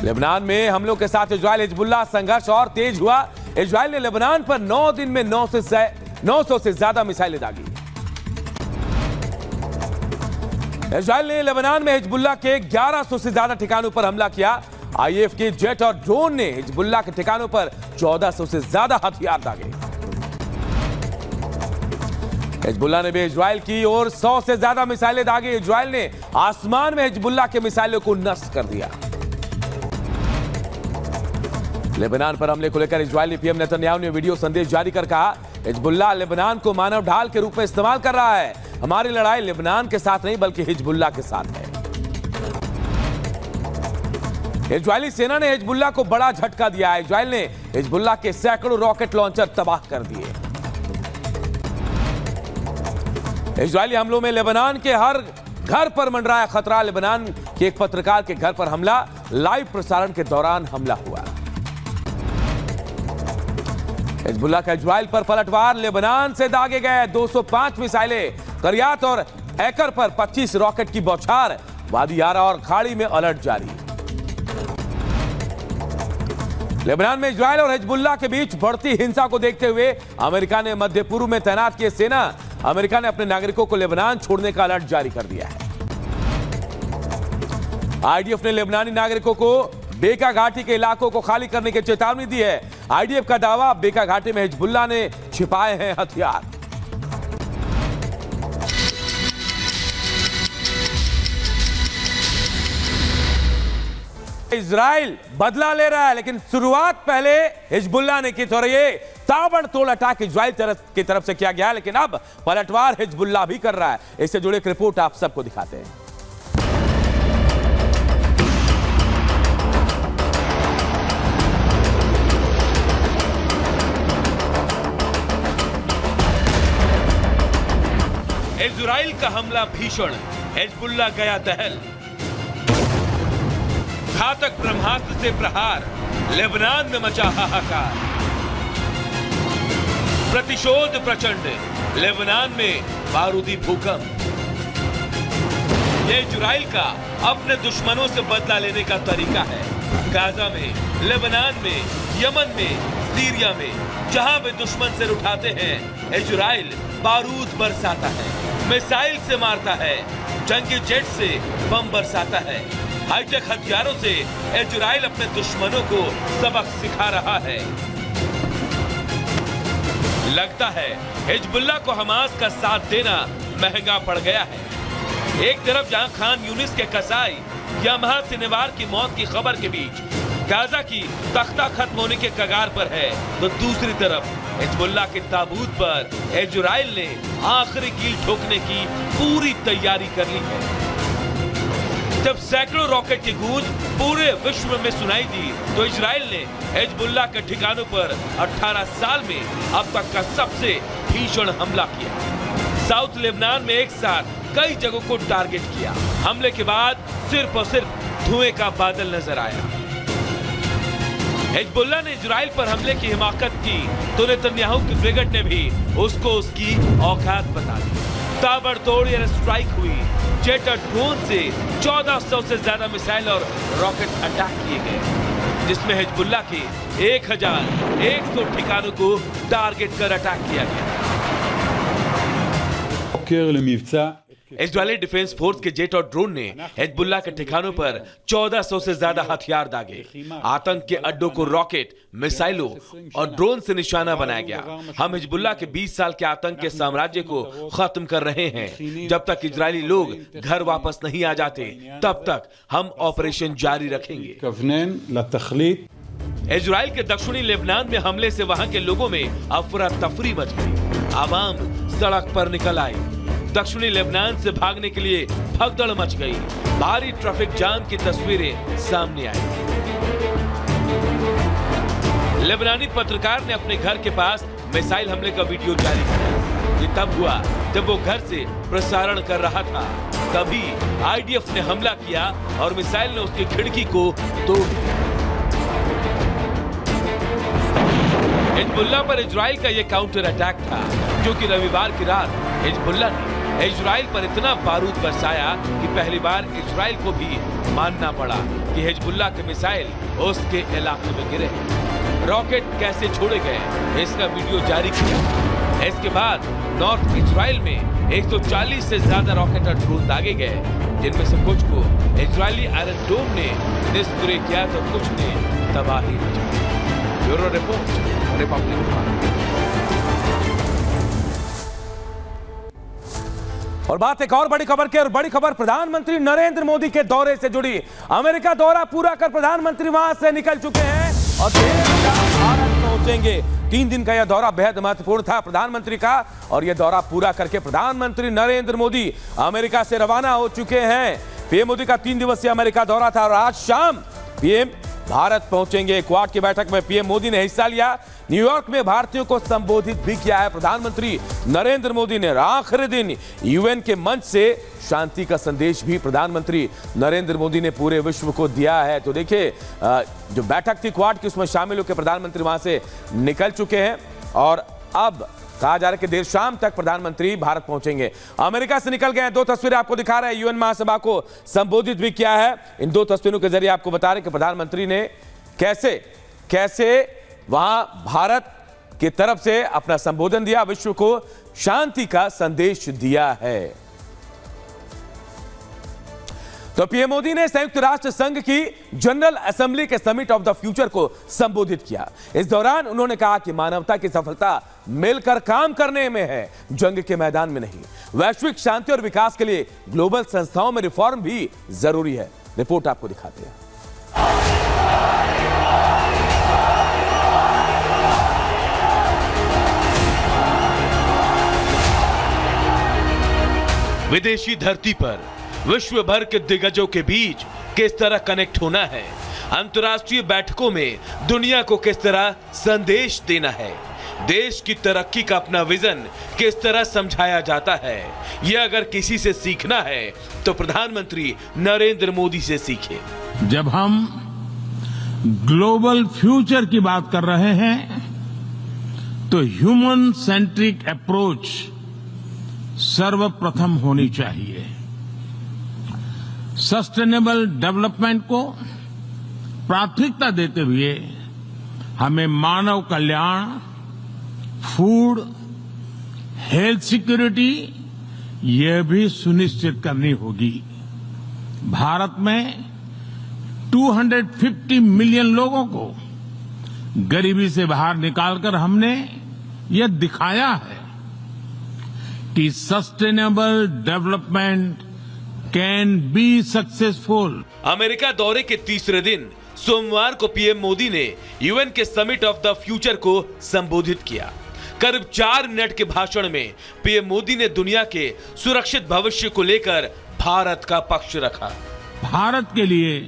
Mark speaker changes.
Speaker 1: Lebanon में हमलों के साथ इजराइल हिजबुल्लाह संघर्ष और तेज हुआ। इजराइल ने लेबनान पर 9 दिन में 900 से ज्यादा मिसाइलें दागी। इजराइल ने लेबनान में हिजबुल्लाह के 1100 से ज्यादा ठिकानों पर हमला किया। आईएफ के जेट और ड्रोन ने हिजबुल्लाह के ठिकानों पर 1400 से ज्यादा हथियार दागे। हिजबुल्लाह ने भी इजराइल की ओर 100 से ज्यादा मिसाइलें दागी। इजराइल ने आसमान में हिजबुल्लाह के मिसाइलों को नष्ट कर दिया। लेबनान पर हमले को लेकर इजरायली पीएम नेतन्याहू ने वीडियो संदेश जारी कर कहा, हिजबुल्लाह लेबनान को मानव ढाल के रूप में इस्तेमाल कर रहा है। हमारी लड़ाई लेबनान के साथ नहीं बल्कि हिजबुल्लाह के साथ है। इजरायली सेना ने हिजबुल्लाह को बड़ा झटका दिया है। इजराइल ने हिजबुल्लाह के सैकड़ों रॉकेट लॉन्चर तबाह कर दिए। इजरायली हमलों में लेबनान के हर घर पर मंडराया खतरा। लेबनान के एक पत्रकार के घर पर हमला, लाइव प्रसारण के दौरान हमला हुआ। हिजबुल्लाह का इजराइल पर पलटवार, लेबनान से दागे गए 205 मिसाइलें। करियात और एकर पर 25 रॉकेट की बौछार। वादी आरा और खाड़ी में अलर्ट जारी। लेबनान में इजराइल और हिजबुल्लाह के बीच बढ़ती हिंसा को देखते हुए अमेरिका ने मध्य पूर्व में तैनात किए सेना। अमेरिका ने अपने नागरिकों को लेबनान छोड़ने का अलर्ट जारी कर दिया है। आईडीएफ ने लेबनानी नागरिकों को बेका घाटी के इलाकों को खाली करने की चेतावनी दी है। आईडीएफ का दावा, बेका घाटी में हिजबुल्लाह ने छिपाए हैं हथियार। इजराइल बदला ले रहा है, लेकिन शुरुआत पहले हिजबुल्लाह ने की। तो ये ताबड़तोड़ अटैक इजराइल की तरफ से किया गया है, लेकिन अब पलटवार हिजबुल्लाह भी कर रहा है। इससे जुड़े एक रिपोर्ट आप सबको दिखाते हैं। इजराइल का हमला भीषण, हिजबुल्लाह गया दहल। घातक ब्रह्मास्त्र से प्रहार, लेबनान में मचा हाहाकार। प्रतिशोध प्रचंड, लेबनान में बारूदी भूकंप। यह इजराइल का अपने दुश्मनों से बदला लेने का तरीका है। गाजा में, लेबनान में, यमन में, सीरिया में, जहां वे दुश्मन सिर उठाते हैं, इजराइल बारूद बरसाता है, मिसाइल से मारता है, जंगी जेट से बम बरसाता है। हाईटेक हथियारों से इजराइल अपने दुश्मनों को सबक सिखा रहा है। लगता है हिजबुल्लाह को हमास का साथ देना महंगा पड़ गया है। एक तरफ जहां खान यूनिस के कसाई यामाहा सिनेवार की मौत की खबर के बीच गाजा की तख्ता खत्म होने के कगार पर है, तो दूसरी तरफ हिजबुल्लाह के ताबूत पर इजराइल ने आखिरी कील ठोकने की पूरी तैयारी कर ली है। जब सैकड़ों रॉकेट की गूंज पूरे विश्व में सुनाई दी, तो इजराइल ने हिजबुल्लाह के ठिकानों पर 18 साल में अब तक का सबसे भीषण हमला किया। साउथ लेबनान में एक साथ कई जगहों को टारगेट किया। हमले के बाद सिर्फ और सिर्फ धुएं का बादल नजर आया। हिजबुल्लाह ने इजराइल पर हमले की हिमाकत की, तो नेतन्याहू की ब्रिगेड ने भी उसको उसकी औकात बता दी। ताबड़तोड़ एयर स्ट्राइक हुई। जेट और ड्रोन से 1400 से ज्यादा मिसाइल और रॉकेट अटैक किए गए, जिसमें हिजबुल्लाह के 1100 ठिकानों को टारगेट कर अटैक किया गया। इजरायली डिफेंस फोर्स के जेट और ड्रोन ने हिजबुल्लाह के ठिकानों पर 1400 से ज्यादा हथियार दागे। आतंक के अड्डों को रॉकेट, मिसाइलों और ड्रोन से निशाना बनाया गया। हम हिजबुल्लाह के 20 साल के आतंक के साम्राज्य को खत्म कर रहे हैं। जब तक इजरायली लोग घर वापस नहीं आ जाते, तब तक हम ऑपरेशन जारी रखेंगे। इजराइल के दक्षिणी लेबनान में हमले से वहां के लोगों में अफरा तफरी मच गई। आवाम सड़क पर निकल आई। दक्षिणी लेबनान से भागने के लिए भगदड़ मच गई। भारी ट्रैफिक जाम की तस्वीरें सामने आई। लेबनानी पत्रकार ने अपने घर के पास मिसाइल हमले का वीडियो जारी किया। ये तब हुआ जब वो घर से प्रसारण कर रहा था। तभी आईडीएफ ने हमला किया और मिसाइल ने उसकी खिड़की को तोड़ दिया। हिजबुल्लाह पर इजराइल का यह काउंटर अटैक था, क्योंकि रविवार की रात हिजबुल्लाह ने इजराइल पर इतना बारूद बरसाया कि पहली बार इजराइल को भी मानना पड़ा कि हिजबुल्लाह के मिसाइल उसके इलाके में गिरे। रॉकेट कैसे छोड़े गए इसका वीडियो जारी किया। इसके बाद नॉर्थ इजराइल में 140 से ज्यादा रॉकेट और ड्रोन दागे गए, जिनमें से कुछ को इजरायली आयरन डोम ने निष्क्रिय किया तो कुछ ने तबाही मचाई। Bureau report, Republic.
Speaker 2: और बात एक और बड़ी खबर की, और बड़ी खबर प्रधानमंत्री नरेंद्र मोदी के दौरे से जुड़ी। अमेरिका दौरा पूरा कर प्रधानमंत्री वहां से निकल चुके हैं और भारत पहुंचेंगे। 3 दिन का यह दौरा बेहद महत्वपूर्ण था प्रधानमंत्री का, और यह दौरा पूरा करके प्रधानमंत्री नरेंद्र मोदी अमेरिका से रवाना हो चुके हैं। पीएम मोदी का 3 दिवसीय अमेरिका दौरा था और आज शाम पीएम भारत पहुंचेंगे। क्वाड की बैठक में पीएम मोदी ने हिस्सा लिया। न्यूयॉर्क में भारतीयों को संबोधित भी किया है प्रधानमंत्री नरेंद्र मोदी ने। आखिरी दिन यूएन के मंच से शांति का संदेश भी प्रधानमंत्री नरेंद्र मोदी ने पूरे विश्व को दिया है। तो देखिए, जो बैठक थी क्वाड की, उसमें शामिल होकर प्रधानमंत्री वहां से निकल चुके हैं और अब कहा जा रहा है कि देर शाम तक प्रधानमंत्री भारत पहुंचेंगे। अमेरिका से निकल गए हैं। 2 तस्वीरें आपको दिखा रहे हैं। यूएन महासभा को संबोधित भी किया है। इन 2 तस्वीरों के जरिए आपको बता रहे हैं कि प्रधानमंत्री ने कैसे वहां भारत की तरफ से अपना संबोधन दिया, विश्व को शांति का संदेश दिया है। तो पीएम मोदी ने संयुक्त राष्ट्र संघ की जनरल असेंबली के समिट ऑफ द फ्यूचर को संबोधित किया। इस दौरान उन्होंने कहा कि मानवता की सफलता मिलकर काम करने में है, जंग के मैदान में नहीं। वैश्विक शांति और विकास के लिए ग्लोबल संस्थाओं में रिफॉर्म भी जरूरी है। रिपोर्ट आपको दिखाते हैं।
Speaker 1: विदेशी धरती पर विश्व भर के दिग्गजों के बीच किस तरह कनेक्ट होना है, अंतर्राष्ट्रीय बैठकों में दुनिया को किस तरह संदेश देना है, देश की तरक्की का अपना विजन किस तरह समझाया जाता है, यह अगर किसी से सीखना है तो प्रधानमंत्री नरेंद्र मोदी से सीखे।
Speaker 3: जब हम ग्लोबल फ्यूचर की बात कर रहे हैं तो ह्यूमन सेंट्रिक अप्रोच सर्वप्रथम होनी चाहिए। सस्टेनेबल डेवलपमेंट को प्राथमिकता देते हुए हमें मानव कल्याण, फूड, हेल्थ सिक्योरिटी ये भी सुनिश्चित करनी होगी। भारत में 250 मिलियन लोगों को गरीबी से बाहर निकालकर हमने ये दिखाया है कि sustainable development can be successful.
Speaker 1: America दौरे के तीसरे दिन सोमवार को पीएम मोदी ने यूएन के समिट ऑफ द फ्यूचर को संबोधित किया। करीब 4 मिनट के भाषण में पीएम मोदी ने दुनिया के सुरक्षित भविष्य को लेकर भारत का पक्ष रखा।
Speaker 3: भारत के लिए